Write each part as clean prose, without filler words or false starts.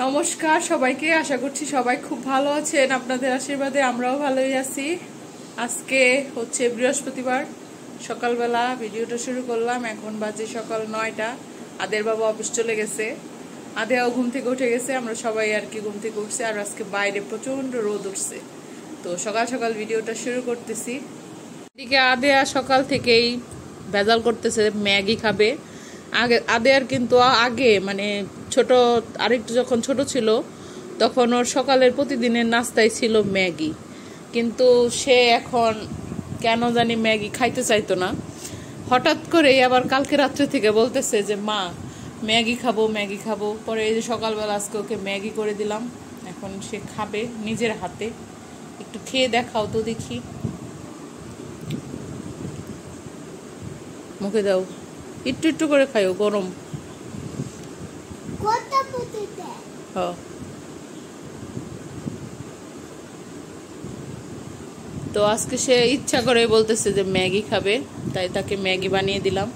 নমস্কার সবাইকে, আশা করছি সবাই খুব ভালো আছেন। আপনাদের আশীর্বাদে আমরাও ভালোই আছি। আজকে হচ্ছে বৃহস্পতিবার, সকালবেলা ভিডিওটা শুরু করলাম। এখন বাজে সকাল 9টা। আদের বাবা অফিস চলে গেছে, আদেও ঘুম থেকে উঠে গেছে, আমরা সবাই আর কি ঘুম থেকে উঠছে। আর আজকে বাইরে প্রচন্ড রোদ উঠছে, তো সকাল সকাল ভিডিওটা শুরু করতেছি। এদিকে আদেয়া সকাল থেকেই ভেজাল করতেছে, ম্যাগি খাবে। আদেয়ার কিন্তু আগে মানে ছোট, আরেকটু যখন ছোট ছিল তখন ওর সকালের প্রতিদিনের নাস্তায় ছিল ম্যাগি, কিন্তু সে এখন কেন জানি ম্যাগি খাইতে চাইতো না। হঠাৎ করে আবার কালকে রাত্রে থেকে বলতেছে যে মা ম্যাগি খাবো ম্যাগি খাবো। পরে এই যে সকালবেলা আজকে ওকে ম্যাগি করে দিলাম, এখন সে খাবে নিজের হাতে। একটু খেয়ে দেখাও তো দেখি, মুখে দাও, একটু একটু করে খাইও, গরম। তো আজকে সে ইচ্ছা করে বলতেছে যে ম্যাগি খাবে, তাই তাকে ম্যাগি বানিয়ে দিলাম।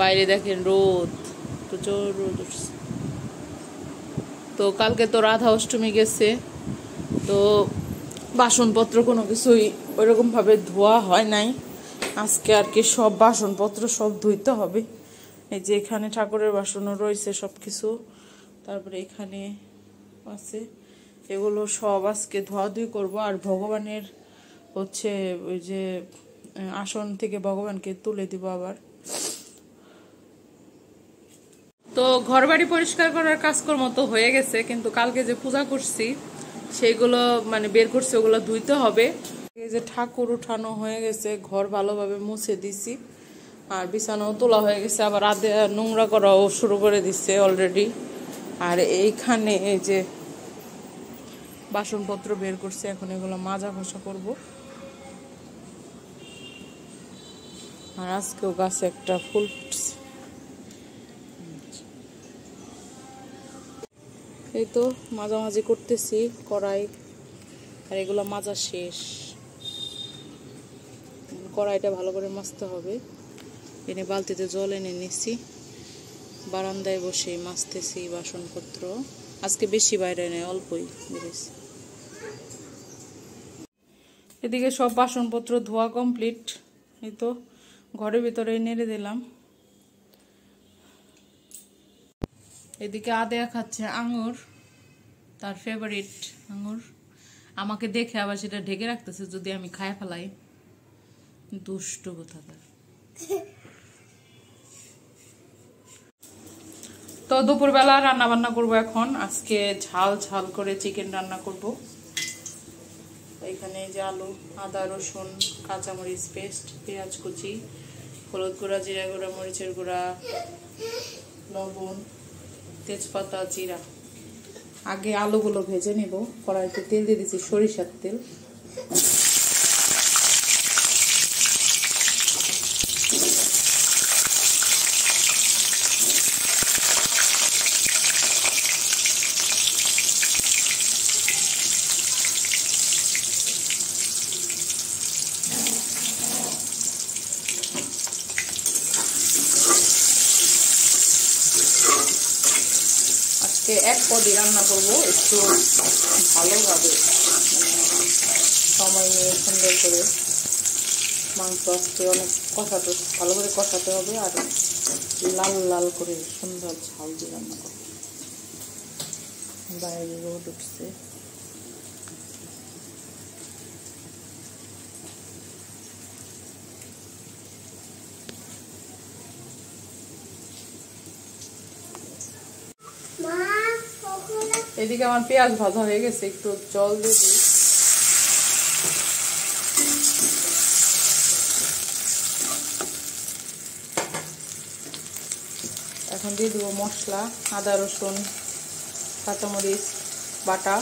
বাইরে দেখেন রোদ, প্রচুর রোদ উঠছে। তো কালকে তো রাধা অষ্টমী গেছে, তো বাসনপত্র কোনো কিছুই ওইরকম ভাবে ধোয়া হয় নাই। আজকে আর কি সব বাসনপত্র সব ধুইতে হবে। এই যে এখানে ঠাকুরের বাসনও রয়েছে সব কিছু, তারপরে এখানে আছে, এগুলো সব আজকে ধোয়াধুয়ি করব। আর ভগবানের হচ্ছে ওই যে আসন থেকে ভগবানকে তুলে দিব আবার। তো ঘরবাড়ি পরিষ্কার করার কাজকর্ম তো হয়ে গেছে, কিন্তু কালকে যে পূজা করছি সেইগুলো মানে বের করছে, ওগুলো ধুইতে হবে। এই যে ঠাকুর উঠানো হয়ে গেছে, ঘর ভালোভাবে মুছে দিছি, আর বিছানাও তোলা হয়ে গেছে। আবার আদে নোংরা করাও শুরু করে দিচ্ছে অলরেডি। আর এইখানে এই যে বাসনপত্র বের করছে, এখন এগুলো মাজা ঘষা করব। আর আজকেও গাছে একটা ফুল ফুটছে। এই তো মাঝামাঝি করতেছি কড়াই, আর এগুলো মাজা শেষ। কড়াইটা ভালো করে মাজতে হবে। এনে বালতিতে জল এনে নিচ্ছি, বারান্দায় বসে মাজতেছি বাসনপত্র। আজকে বেশি বাইরে নেই, অল্পই বেরিয়েছি। এদিকে সব বাসনপত্র ধোয়া কমপ্লিট। এই তো ঘরের ভিতরে নেড়ে দিলাম। এদিকে আদেয়া খাচ্ছে আঙুর, তার ফেভারিট আঙুর। আমাকে দেখে আবার সেটা ঢেকে রাখতেছে যদি আমি খায় ফেলাই, দুষ্ট কোথাকার। তো দুপুরবেলা রান্না বান্না করবো এখন। আজকে ঝাল ঝাল করে চিকেন রান্না করব। এখানে যে আলু, আদা, রসুন, কাঁচামরিচ পেস্ট, পেঁয়াজ কুচি, হলুদ গুঁড়া, জিরা গুঁড়া, মরিচের গুঁড়া, লবণ, তেজপাতা, জিরা। আগে আলুগুলো ভেজে নিব। কড়াইতে তেল দিয়ে দিচ্ছি, সরিষার তেল। এক পদই রান্না করবো, একটু ভালোভাবে সময় নিয়ে সুন্দর করে। মাংস আজকে অনেক কষাতে, ভালো করে কষাতে হবে, আর লাল লাল করে সুন্দর ঝাল দিয়ে রান্না করবো। বাইরে রোদ উঠছে। এদিকে আমার পেঁয়াজ ভাজা হয়ে গেছে, একটু জল দিয়ে দিই। এখন দিয়ে দেবো মশলা, আদা, রসুন, কাঁচামরিচ বাটা,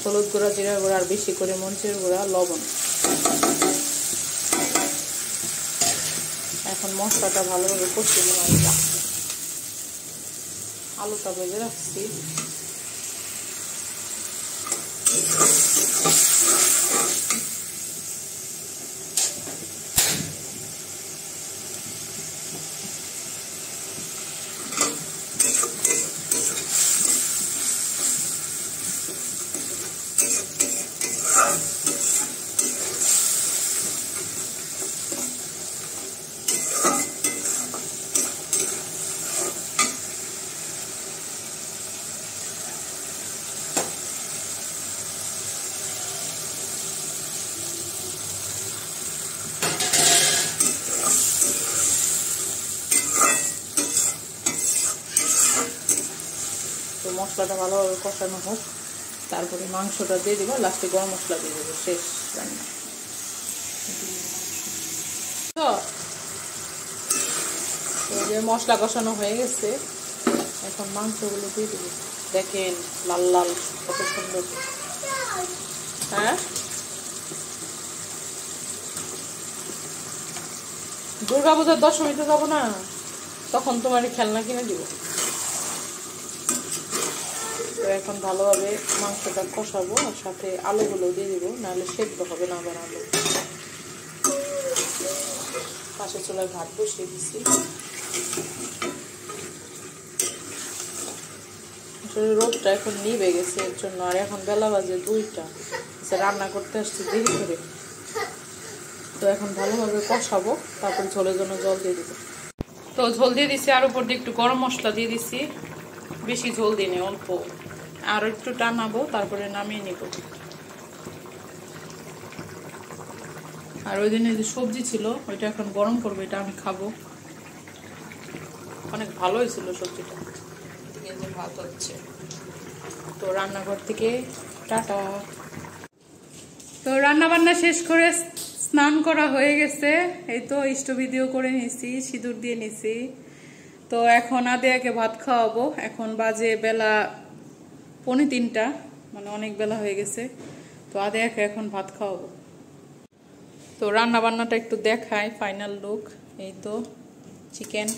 হলুদ গুঁড়া, জিরা গুঁড়া, আর বেশি করে মরিচের গুঁড়া, লবণ। এখন মশলাটা ভালোভাবে কষিয়ে নেব। আলুটা ভেজে রাখছি। মশলাটা ভালোভাবে কষানো হোক, তারপরে মাংসটা দিয়ে দেবো, লাস্টে গরম মশলা দিয়ে দেবো, শেষ রান্না। তো যে মশলা কষানো হয়ে গেছে, এখন মাংসগুলো দিয়ে দেবো। দেখেন লাল লাল কত সুন্দর। হ্যাঁ, দুর্গাপূজার দশমীতে যাবো না, তখন তোমার খেলনা কিনে দিব। তো এখন ভালোভাবে মাংসটা কষাবো, আর সাথে আলুগুলো দিয়ে দিব, নাহলে সেদ্ধ হবে না আবার আলু। পাশে চুলায় ভাত বসিয়ে দিচ্ছি। আসলে রোদটা এখন নিভে গেছে এর জন্য, আর এখন বেলা বাজে 2টা, রান্না করতে আসছি দেরি করে। তো এখন ভালোভাবে কষাবো, তারপর ঝোলের জন্য জল দিয়ে দিব। তো ঝোল দিয়ে দিচ্ছি, আর উপর দিয়ে একটু গরম মশলা দিয়ে দিচ্ছি। বেশি ঝোল দিই নি, অল্প, আর একটু টানাবো, তারপরে নামিয়ে নিব। আর ওই দিনে যে সবজি ছিল ওইটা এখন গরম করবো, এটা আমি খাবো। অনেক ভালো হয়েছিল সবজিটা। এদিকে যে ভাত হচ্ছে। তো রান্নাঘর থেকে টাটা। তো রান্না বান্না শেষ করে স্নান করা হয়ে গেছে, এই তো ইষ্টবিধিও করে নিছি, সিঁদুর দিয়ে নিছি। তো এখন আদেয়াকে ভাত খাওয়াবো। এখন বাজে বেলা 2:45, মানে অনেক বেলা হয়ে গেছে। তো আদেয়াকে এখন ভাত খাওয়াবো। তো রান্না বান্নাটা একটু দেখাই, ফাইনাল লুক। এই তো চিকেন,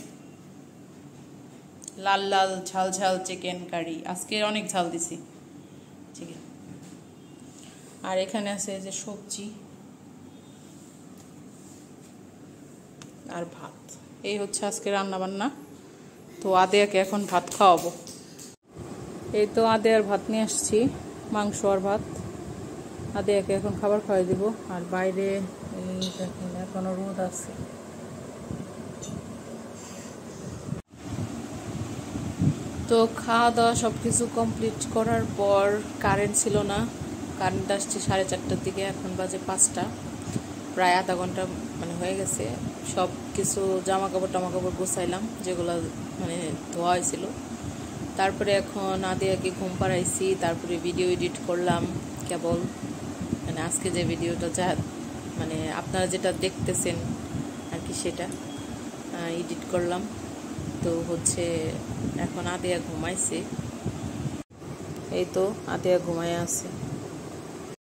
লাল লাল ঝাল ঝাল চিকেন কারি, আজকে অনেক ঝাল দিছি চিকেন। আর এখানে আছে যে সবজি আর ভাত। এই হচ্ছে আজকে রান্না বান্না। তো আদেয়াকে এখন ভাত খাওয়াবো। এই তো আদেয়ার ভাত নিয়ে আসছি, মাংস আর ভাত। আদেয়াকে এখন খাবার খাওয়াই দিব। আর বাইরে এখনো রোদ আছে। তো খাওয়া দাওয়া সবকিছু কমপ্লিট করার পর কারেন্ট ছিল না, কারেন্ট আসছে 4:30টার দিকে, এখন বাজে 5টা, প্রায় আধা ঘন্টা মানে হয়ে গেছে। সব কিছু জামা কাপড় গোছাইলাম, যেগুলো মানে ধোয়া হয়েছিল। তারপরে এখন আদেয়াকে ঘুম পাড়াইছি, তারপরে ভিডিও এডিট করলাম কেবল, মানে আজকে যে ভিডিওটা যা মানে আপনারা যেটা দেখতেছেন আর কি, সেটা এডিট করলাম। তো হচ্ছে এখন আদেয়া ঘুমাইছে। এই তো আদেয়া ঘুমায় আছে।